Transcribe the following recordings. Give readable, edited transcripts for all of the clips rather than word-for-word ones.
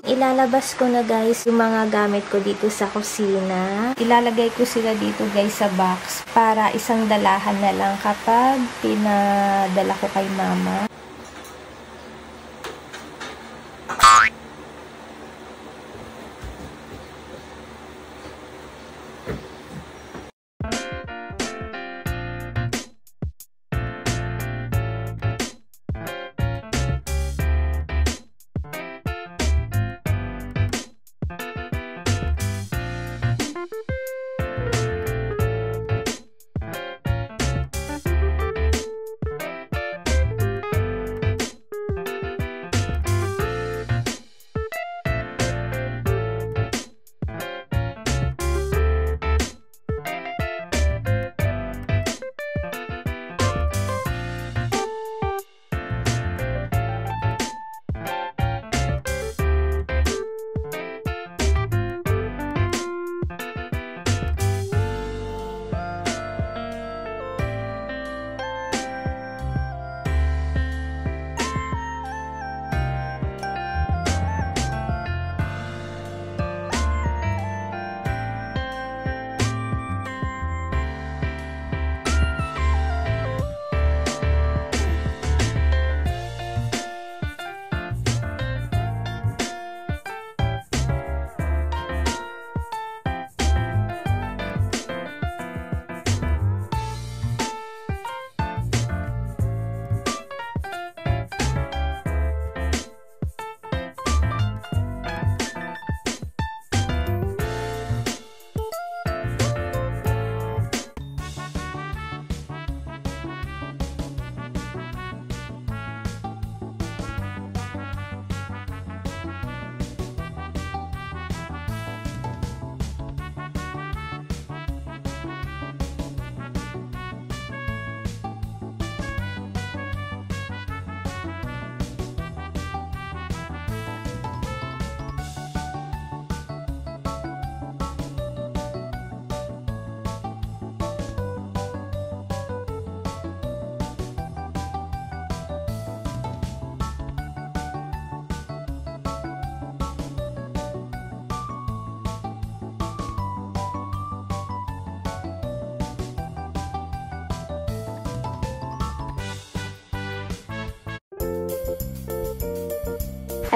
Ilalabas ko na guys yung mga gamit ko dito sa kusina. Ilalagay ko sila dito guys sa box para isang dalahan na lang kapag pinadala ko kay mama.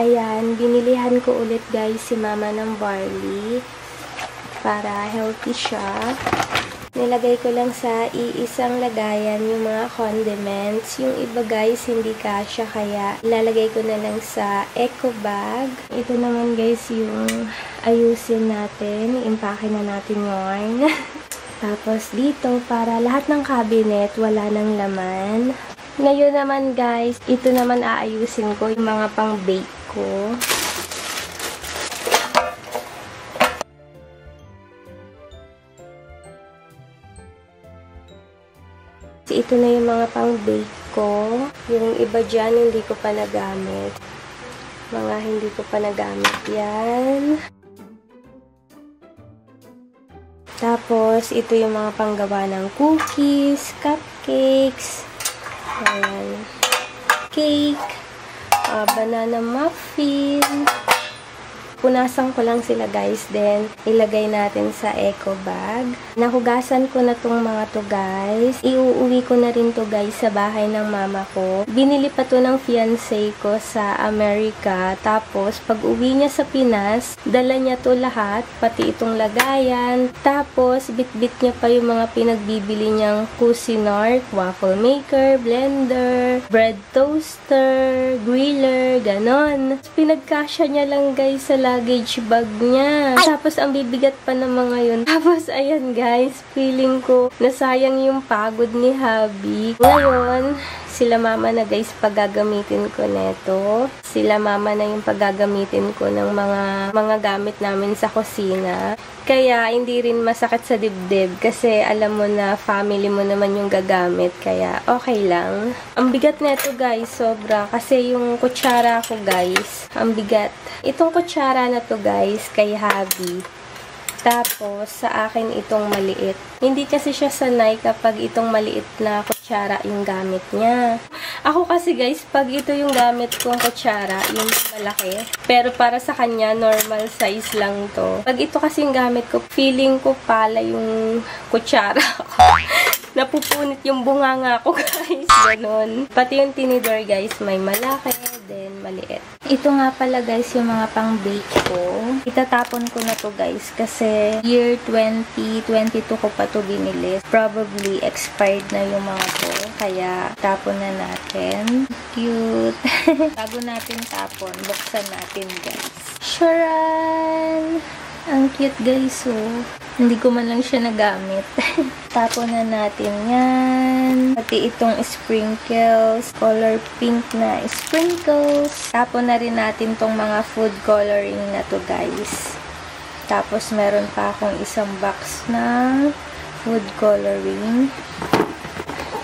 Ayan, binilihan ko ulit guys si mama ng barley para healthy siya. Nilagay ko lang sa iisang lagayan yung mga condiments. Yung iba guys, hindi kasya kaya ilalagay ko na lang sa eco bag. Ito naman guys yung ayusin natin. Impake na natin yarn. Tapos dito, para lahat ng cabinet wala nang laman. Ngayon naman guys, ito naman aayusin ko yung mga pang-bake ko. Ito na yung mga pang-bake ko. Yung iba dyan, hindi ko pa nagamit. Mga hindi ko pa nagamit yan. Tapos, ito yung mga panggawa ng cookies, cupcakes, ayan, cake, banana muffin. Punasan ko lang sila guys, then ilagay natin sa eco bag. Nahugasan ko na tong mga to guys. Iuuwi ko na rin to guys sa bahay ng mama ko. Binili pa to ng fiancé ko sa Amerika. Tapos pag uwi niya sa Pinas, dala niya to lahat, pati itong lagayan. Tapos bitbit niya pa yung mga pinagbibili niyang Cuisinart, waffle maker, blender, bread toaster, griller, ganon. Pinagkasya niya lang guys sa luggage bag niya. Tapos, ang bibigat pa ng mga yun. Tapos, ayan guys, feeling ko nasayang yung pagod ni hubby. Ngayon, sila mama na guys paggagamitin ko neto. Sila mama na yung paggagamitin ko ng mga gamit namin sa kusina. Kaya, hindi rin masakit sa dibdib kasi alam mo na family mo naman yung gagamit. Kaya, okay lang. Ang bigat neto guys, sobra. Kasi yung kutsara ko guys, ang bigat. Itong kutsara na to guys, kay hubby. Tapos, sa akin itong maliit. Hindi kasi siya sanay kapag itong maliit na kutsara kutsara yung gamit niya. Ako kasi guys, pag ito yung gamit kong kutsara, yung malaki. Pero para sa kanya, normal size lang to. Pag ito kasi yung gamit ko, feeling ko pala yung kutsara ko. Napupunit yung bunganga ko guys. Ganon. Pati yung tinidor guys, may malaki, then maliit. Ito nga pala guys, yung mga pang bake ko. Itatapon ko na to guys kasi year 2022 ko pa to binili. Probably expired na yung mga to. Kaya tapon na natin. Cute. Bago natin tapon, buksan natin guys. Charan! Ang cute guys, oh. Hindi ko man lang siya nagamit. Tapon na natin yan. Pati itong sprinkles. Color pink na sprinkles. Tapon na rin natin tong mga food coloring na to guys. Tapos meron pa akong isang box na food coloring.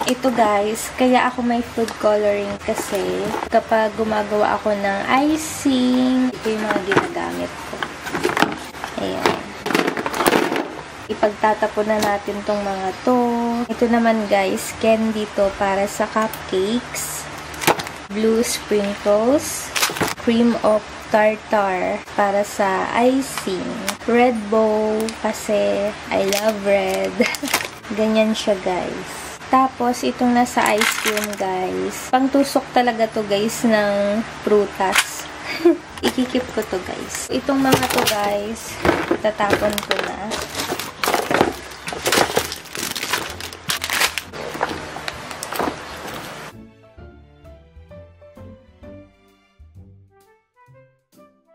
Ito guys, kaya ako may food coloring kasi kapag gumagawa ako ng icing, ito yung mga ginagamit ko. Ayan. Ipagtatapon na natin tong mga to. Ito naman guys, candy to para sa cupcakes. Blue sprinkles. Cream of tartar para sa icing. Red bow kasi I love red. Ganyan siya guys. Tapos, itong nasa ice cream guys. Pangtusok talaga to guys ng prutas. Ikikip ko to guys. Itong mga to guys, tatapon ko na.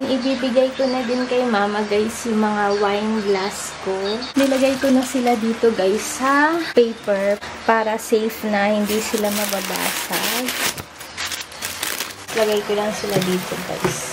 Ibibigay ko na din kay mama guys yung mga wine glass ko. Nilagay ko na sila dito guys sa paper para safe na hindi sila mababasag. Lagay ko lang sila dito guys.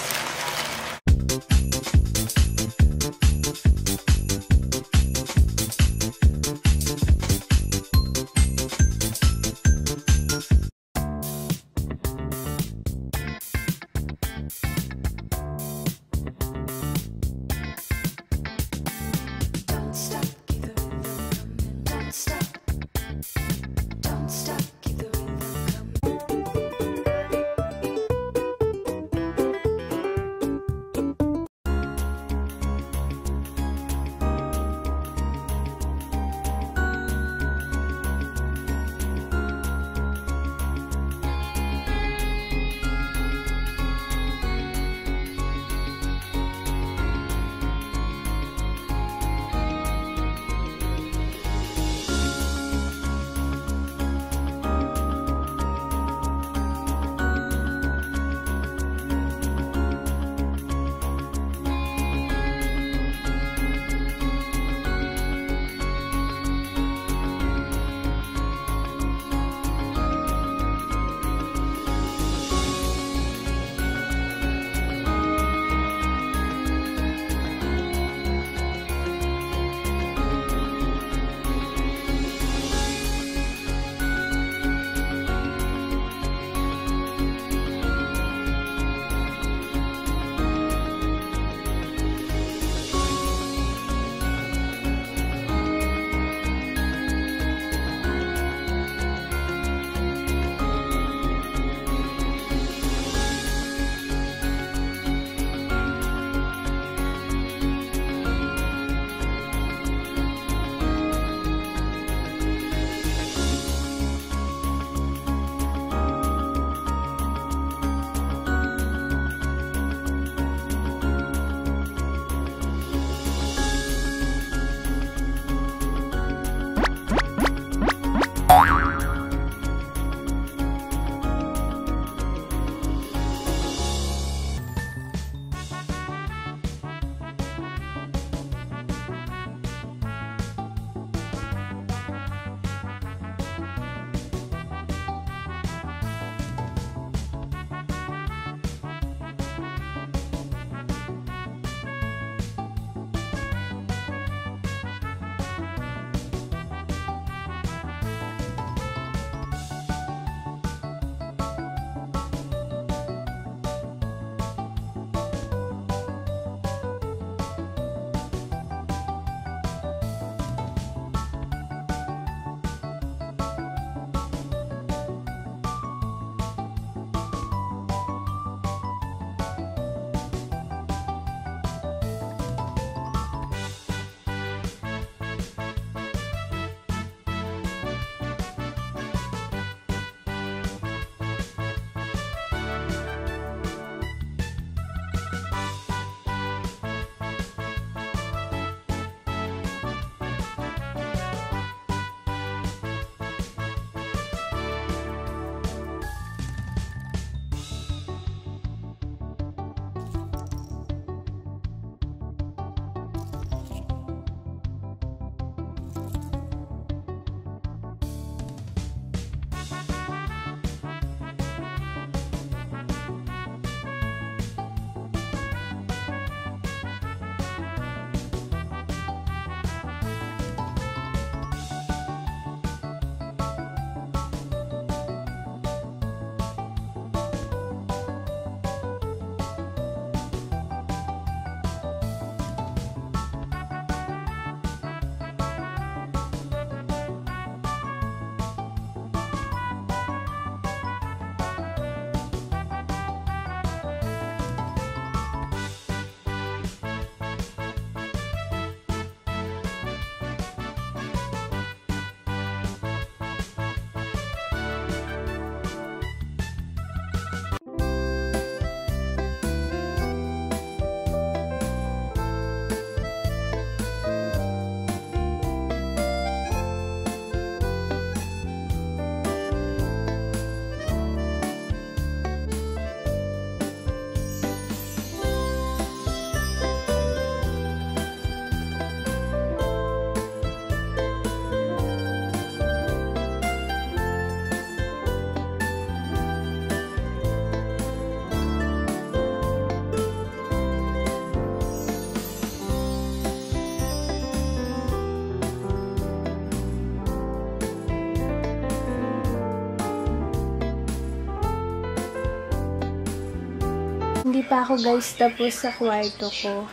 Hindi pa ako guys tapos sa kwarto ko.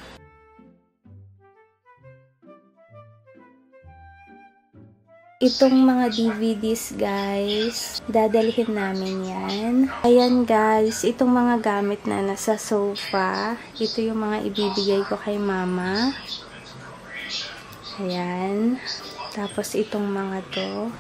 Itong mga DVDs guys, dadalhin namin yan. Ayan guys, itong mga gamit na nasa sofa. Ito yung mga ibibigay ko kay mama. Ayan. Tapos itong mga to.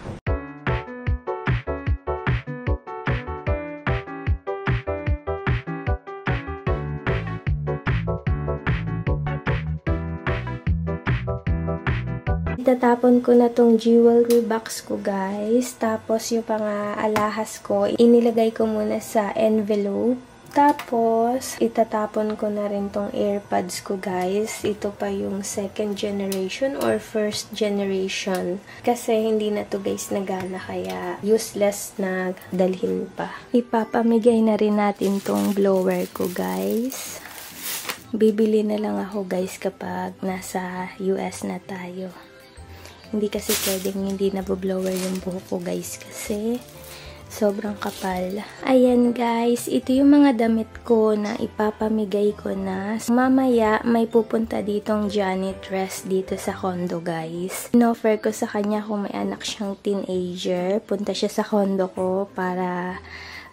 Itatapon ko na tong jewelry box ko guys. Tapos yung mga alahas ko, inilagay ko muna sa envelope. Tapos, itatapon ko na rin tong AirPods ko guys. Ito pa yung second generation or first generation. Kasi hindi na to guys nagana kaya useless na dalhin pa. Ipapamigay na rin natin tong blower ko guys. Bibili na lang ako guys kapag nasa US na tayo. Hindi kasi pwedeng hindi naboblower yung buhok ko guys kasi sobrang kapal. Ayan guys, ito yung mga damit ko na ipapamigay ko na. Mamaya may pupunta ditong janitress dito sa condo guys. In-offer ko sa kanya kung may anak siyang teenager. Punta siya sa condo ko para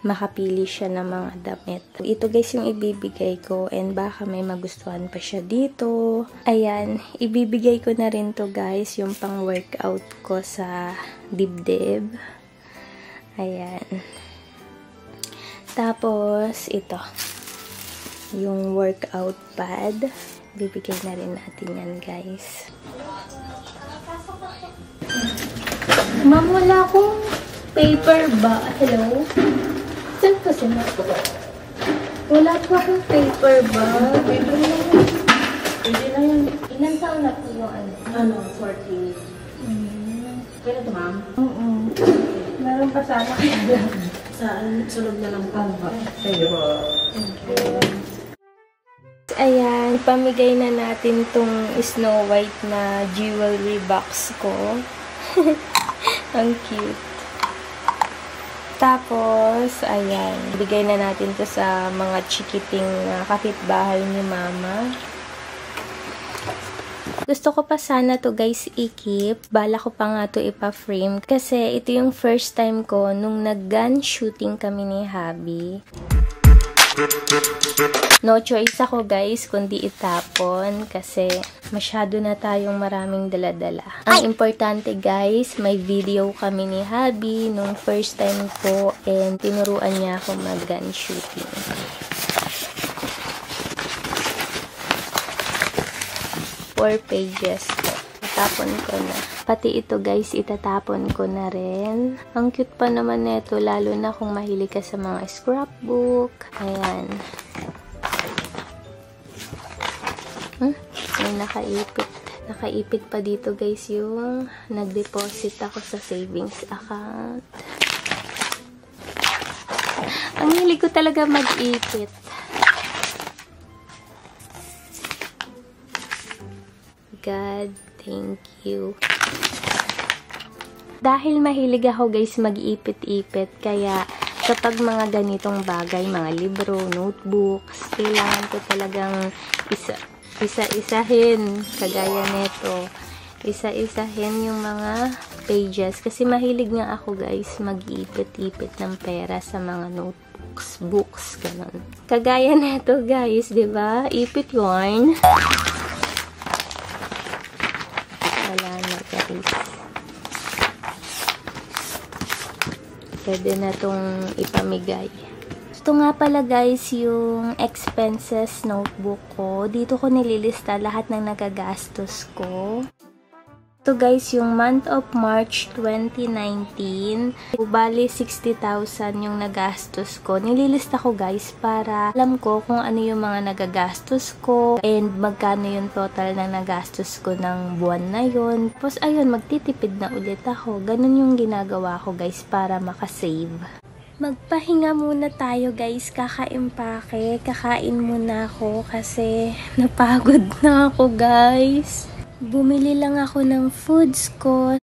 makapili siya ng mga damit. Ito guys yung ibibigay ko and baka may magustuhan pa siya dito. Ayan, ibibigay ko na rin to guys yung pang workout ko sa dibdib. Ayan. Tapos ito yung workout pad. Bibigay na rin natin yan guys. Ma'am, wala akong paper ba? Hello? Saan po sila? Wala po akong paper bag. Pwede na yun. Ilan taon na po yung ano? 14. Kaya ito, ma'am? Oo. Meron pa sana ka. Saan? Sulog na lang pa. Sa'yo. Ayan. Pamigay na natin tong Snow White na jewelry box ko. Ang cute. Tapos, ayan, bigay na natin to sa mga chikiting kapitbahay ni mama. Gusto ko pa sana to guys i-keep. Bala ko pa nga to ipa-frame. Kasi ito yung first time ko nung nag-gun shooting kami ni Habi. No choice ako guys kundi itapon kasi masyado na tayong maraming dala-dala. Ang importante guys, may video kami ni Habi nung first time ko and tinuruan niya ako mag-gun shooting. Four pages ko. Itapon ko na. Pati ito guys, itatapon ko na rin. Ang cute pa naman nito, lalo na kung mahilig ka sa mga scrapbook. Ayan. May nakaipit. Nakaipit pa dito guys yung nag-deposit ako sa savings account. Ang hilig ko talaga mag-ipit. God, thank you. Dahil mahilig ako guys mag-ipit-ipit, kaya kapag mga ganitong bagay, mga libro, notebooks, kailangan ko talagang isa-isahin, kagaya nito. Isa-isahin yung mga pages. Kasi mahilig nga ako guys mag-ipit-ipit ng pera sa mga notebooks, books, ganun. Kagaya nito guys, diba? Ipit yarn. Wala na guys. Pwede na itong ipamigay. Ito nga pala guys yung expenses notebook ko. Dito ko nililista lahat ng nagagastos ko. Ito guys yung month of March 2019. Bali 60,000 yung nagastos ko. Nililista ko guys para alam ko kung ano yung mga nagagastos ko and magkano yung total na nagastos ko ng buwan na yun. Tapos ayun, magtitipid na ulit ako. Ganun yung ginagawa ko guys para makasave. Magpahinga muna tayo guys, kakaimpake. Kakain muna ako kasi napagod na ako guys. Bumili lang ako ng foods ko.